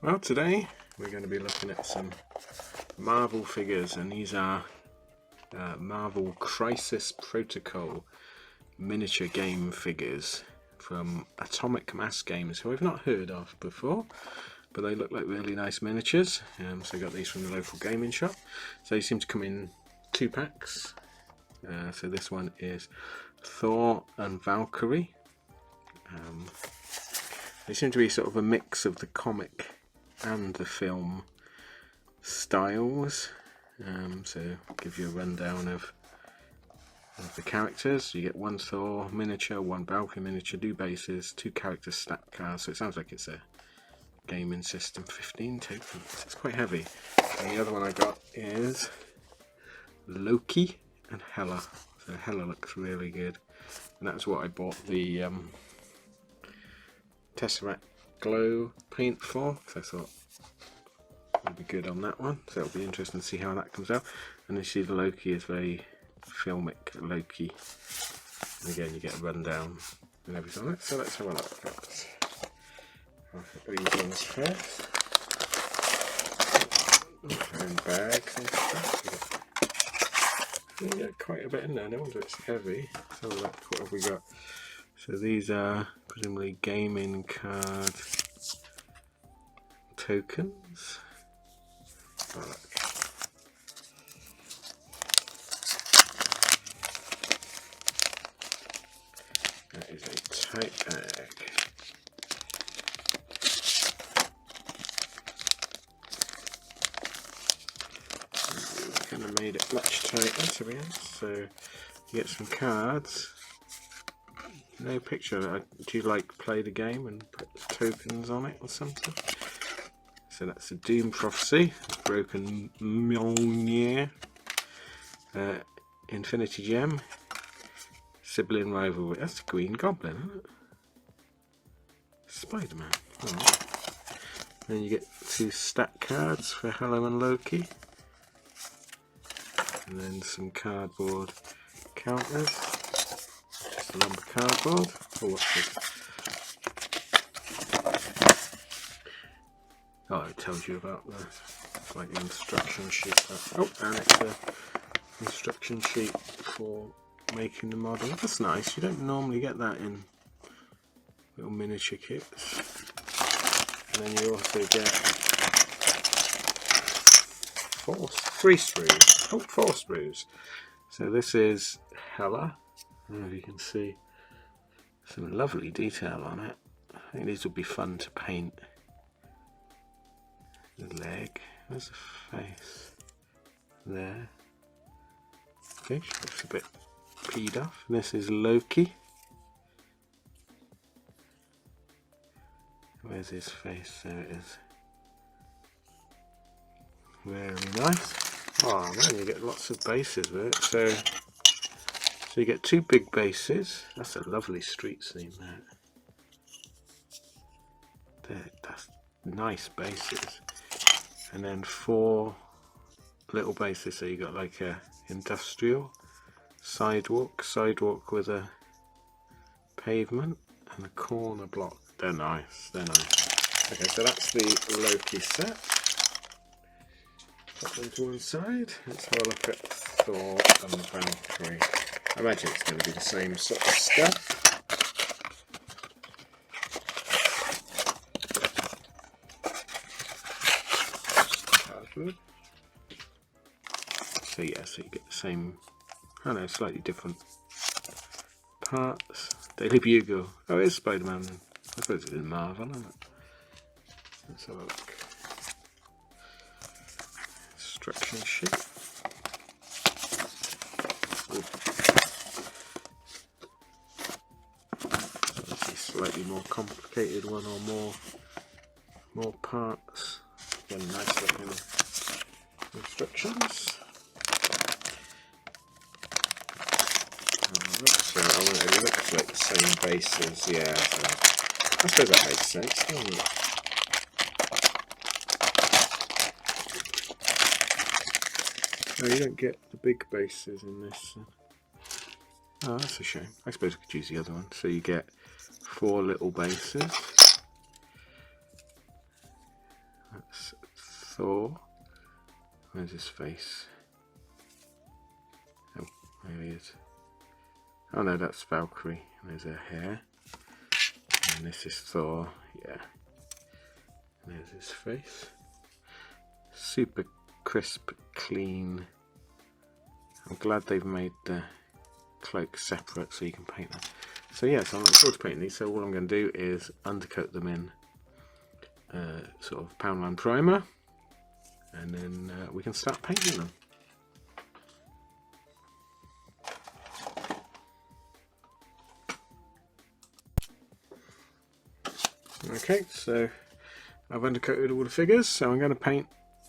Well, today we're going to be looking at some Marvel figures, and these are Marvel Crisis Protocol miniature game figures from Atomic Mass Games, who I've not heard of before, but they look like really nice miniatures. So I got these from the local gaming shop. So they seem to come in 2 packs. So this one is Thor and Valkyrie. They seem to be sort of a mix of the comic and the film styles. So I'll give you a rundown of the characters. You get 1 Thor miniature, 1 Valkyrie miniature, 2 bases, 2 character stat cards. So it sounds like it's a gaming system. 15 tokens. It's quite heavy. And the other one I got is Loki and Hela. So Hela looks really good, and that's what I bought the Tesseract Glow paint for, so I thought it'd be good on that one. So it'll be interesting to see how that comes out. And you see the Loki is very filmic Loki. And again, you get a rundown and everything on it. So let's have a look at it. I'll put these ones first. And bags and stuff. You get quite a bit in there. No wonder it's heavy. So look, what have we got? So these are presumably gaming card tokens. Oh, look. That is a tight bag. Kind of made it much tighter, to be honest. So you get some cards. No picture. Do you like play the game and put tokens on it or something? So that's a Doom Prophecy, Broken Mjolnir, Infinity Gem, Sibling Rivalry. That's the Green Goblin, isn't it? Spider-Man. Right. Then you get 2 stat cards for Hela and Loki, and then some cardboard counters. Just a lump of cardboard. Oh, what's this? Oh, it tells you about the instruction sheet. Oh, and it's an instruction sheet for making the model. That's nice. You don't normally get that in little miniature kits. And then you also get 3 sprues. Oh, 4 sprues. So this is Hela. I don't know if you can see some lovely detail on it. I think these would be fun to paint. The leg, there's the face, there. Okay, she looks a bit peed off. This is Loki. Where's his face? There it is. Very nice. Oh man, you get lots of bases with it. So you get 2 big bases. That's a lovely street scene there. That's nice bases. And then 4 little bases, so you got like a industrial sidewalk with a pavement and a corner block. They're nice. Okay, so that's the Loki set. Put them to one side. Let's have a look at Thor and Valkyrie. I imagine it's going to be the same sort of stuff. So yeah, so you get the same, I don't know, slightly different parts. Daily Bugle. Oh, it's Spider-Man. I suppose it's in Marvel, isn't it? Let's have a look. Instruction sheet. So this is a slightly more complicated one, or more parts. Again, nice looking instructions. So it looks like the same bases, yeah. So I suppose that makes sense, doesn't it? No, you don't get the big bases in this. Oh, that's a shame. I suppose I could use the other one. So you get 4 little bases. That's Thor. Where's his face? Oh, there he is. Oh no, that's Valkyrie. There's her hair. And this is Thor. Yeah. There's his face. Super crisp, clean. I'm glad they've made the cloak separate so you can paint them. So yes, I'm looking forward to painting these. So all I'm going to do is undercoat them in sort of Poundland primer, and then we can start painting them. Okay, so I've undercoated all the figures, so I'm going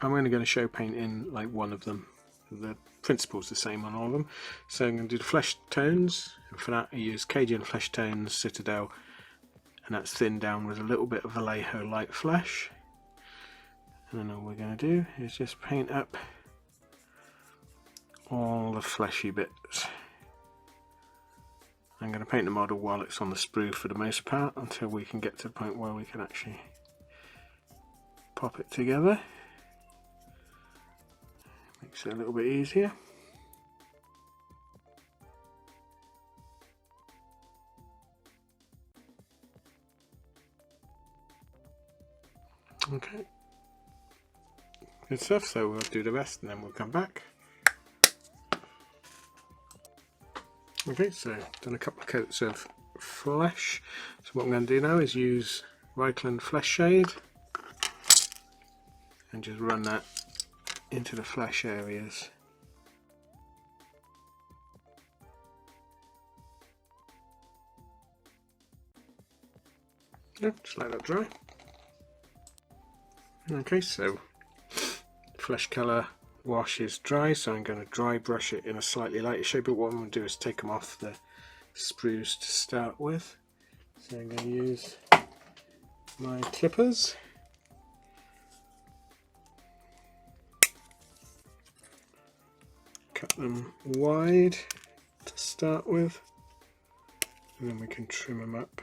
only going to show paint in like one of them. The principle's the same on all of them. So I'm going to do the flesh tones, and for that I use Cajun Flesh Tones Citadel, and that's thinned down with a little bit of Vallejo Light Flesh. And then all we're going to do is just paint up all the fleshy bits. I'm going to paint the model while it's on the sprue for the most part, until we can get to the point where we can actually pop it together. Makes it a little bit easier. Okay, good stuff. So we'll do the rest and then we'll come back. Okay, so done a couple of coats of flesh. So what I'm going to do now is use Reichland Flesh Shade and just run that into the flesh areas. Yep, just let that dry. Okay, so flesh colour wash is dry, so I'm going to dry brush it in a slightly lighter shade, but what I'm going to do is take them off the sprues to start with. So I'm going to use my clippers. Cut them wide to start with, and then we can trim them up.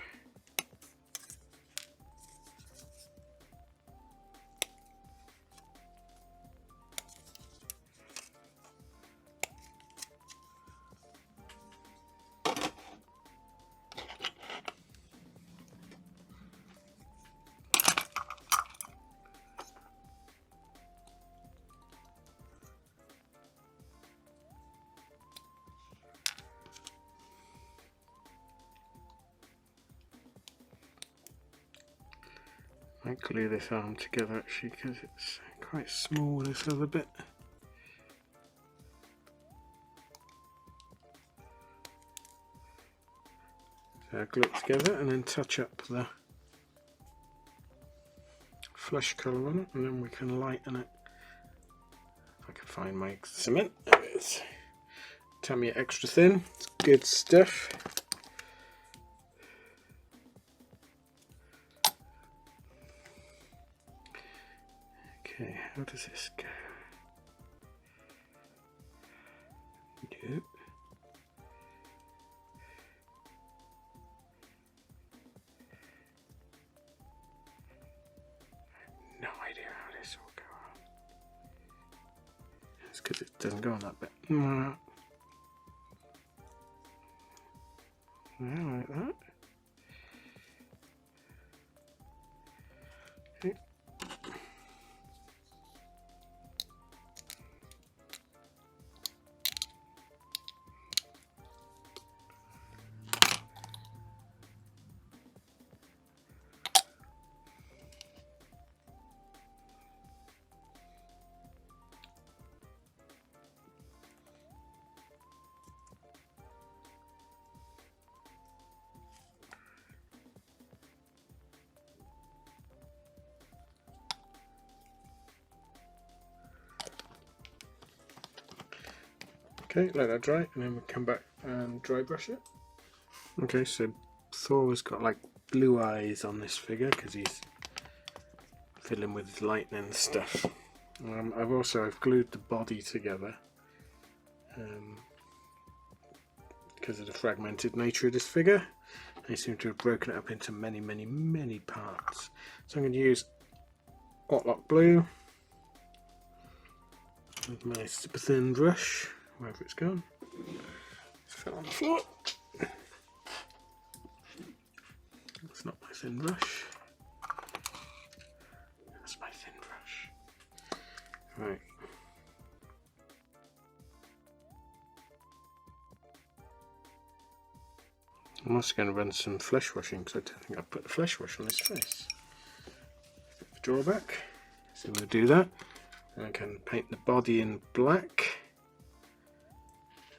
I might glue this arm together actually, because it's quite small, this other bit. So I glue it together and then touch up the flesh colour on it, and then we can lighten it. If I can find my cement, there it is. Tamiya Extra Thin, it's good stuff. Okay, how does this go? Nope. No idea how this will go on. It's because it doesn't go on that bit. Yeah, like that. Okay. Okay, let that dry, and then we'll come back and dry brush it. Okay, so Thor has got like blue eyes on this figure because he's fiddling with lightning and stuff. I've glued the body together because of the fragmented nature of this figure. I seem to have broken it up into many parts. So I'm going to use Lock blue with my super thin brush, wherever it's gone. It's fell on the floor. That's not my thin brush. That's my thin brush. Right. I'm also going to run some flesh washing because I don't think I put the flesh wash on his face. Drawback. So I'm going to do that. And I can paint the body in black,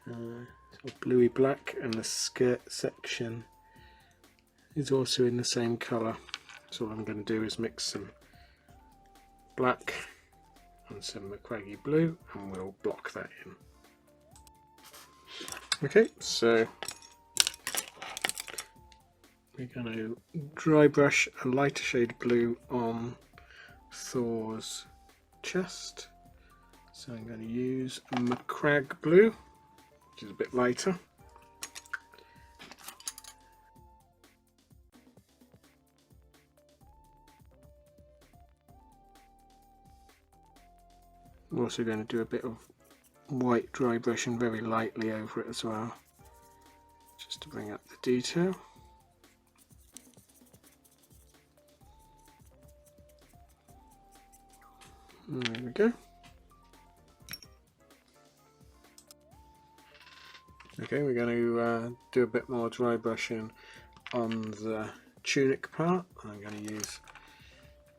sort of bluey black, and the skirt section is also in the same colour. So what I'm going to do is mix some black and some McQuaggy blue, and we'll block that in. Okay, so we're going to dry brush a lighter shade of blue on Thor's chest. So I'm going to use McQuaggy blue, which is a bit lighter. I'm also going to do a bit of white dry brushing very lightly over it as well, just to bring up the detail. There we go. Okay, we're going to do a bit more dry brushing on the tunic part. I'm going to use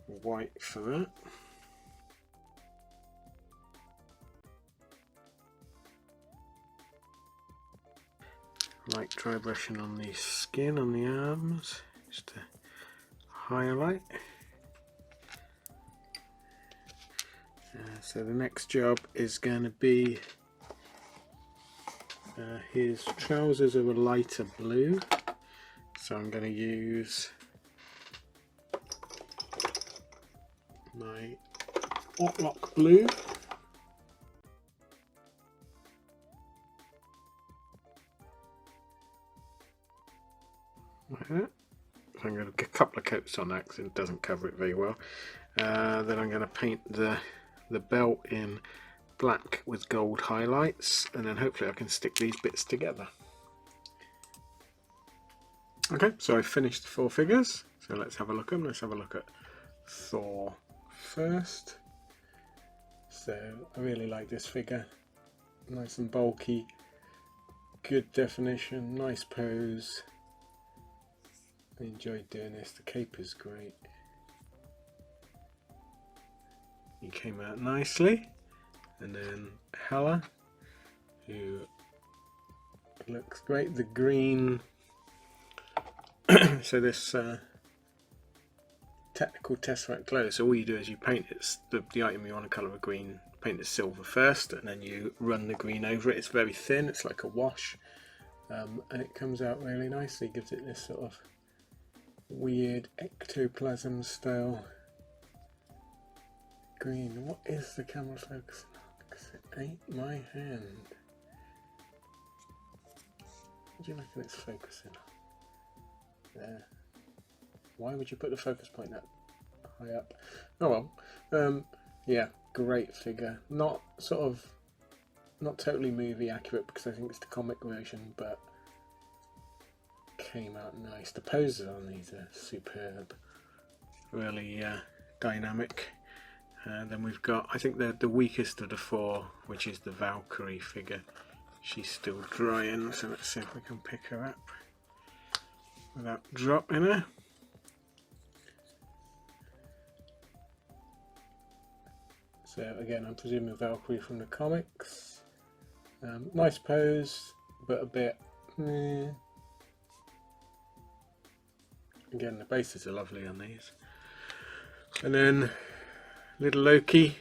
white for that. Light dry brushing on the skin on the arms, just to highlight. So the next job is going to be his trousers are a lighter blue, so I'm going to use my Lock blue. Like that. So I'm going to get a couple of coats on that because it doesn't cover it very well. Then I'm going to paint the belt in black with gold highlights, and then hopefully I can stick these bits together. Okay, so I finished the 4 figures, so let's have a look at them. Let's have a look at Thor first. So I really like this figure, nice and bulky, good definition, nice pose. I enjoyed doing this. The cape is great. He came out nicely. And then Hela, who looks great. The green. So this technical tesseract glow. So all you do is you paint it, the item you want to colour a green, paint it silver first, and then you run the green over it. It's very thin. It's like a wash, and it comes out really nicely. Gives it this sort of weird ectoplasm style green. What is the camera focusing on? Because it ain't my hand. What do you reckon it's focusing on? There. Why would you put the focus point that high up? Oh well. Yeah, great figure. Not totally movie accurate because I think it's the comic version, but came out nice. The poses on these are superb. Really dynamic. Then we've got, I think the weakest of the 4, which is the Valkyrie figure. She's still drying, so let's see if we can pick her up without dropping her. So again, I'm presuming Valkyrie from the comics. Nice pose, but a bit meh. Again, the bases are lovely on these. And then little Loki,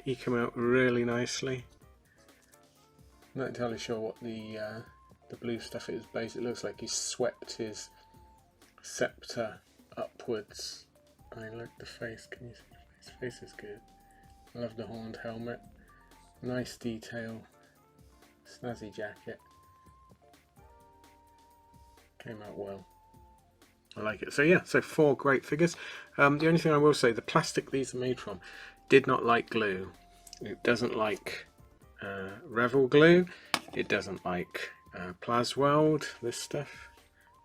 he came out really nicely. Not entirely sure what the blue stuff is based. It looks like he swept his scepter upwards. I like the face. Can you see his face is good. I love the horned helmet. Nice detail. Snazzy jacket. Came out well. I like it. So yeah, so 4 great figures. The only thing I will say, the plastic these are made from did not like glue. It doesn't like Revel glue. It doesn't like Plasweld, this stuff.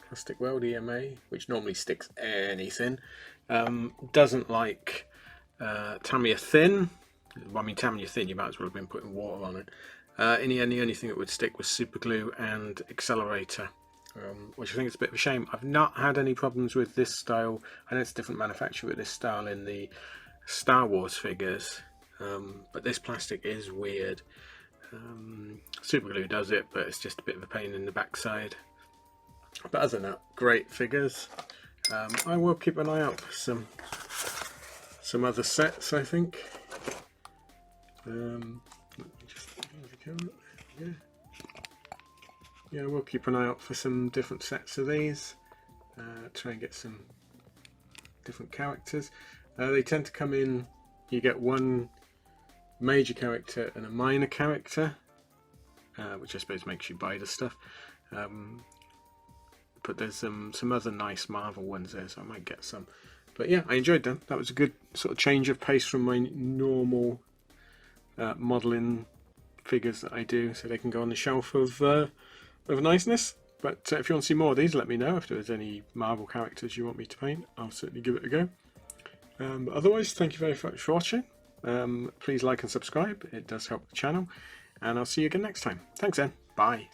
Plastic Weld EMA, which normally sticks anything. Doesn't like Tamiya Thin. Well, I mean, Tamiya Thin, you might as well have been putting water on it. In the end, the only thing that would stick was super glue and accelerator. Which I think is a bit of a shame. I've not had any problems with this style. I know it's a different manufacturer with this style in the Star Wars figures, but this plastic is weird. Super glue does it, but it's just a bit of a pain in the backside. But other than that, great figures. I will keep an eye out for some other sets, I think. Let me just yeah, we'll keep an eye out for some different sets of these. Try and get some different characters. They tend to come in, you get one major character and a minor character, which I suppose makes you buy the stuff. But there's some other nice Marvel ones there, so I might get some. But yeah, I enjoyed them. That was a good sort of change of pace from my normal modelling figures that I do, so they can go on the shelf of niceness. But if you want to see more of these, let me know. If there's any Marvel characters you want me to paint, I'll certainly give it a go. But otherwise, thank you very much for watching. Please like and subscribe, it does help the channel, and I'll see you again next time. Thanks then, bye.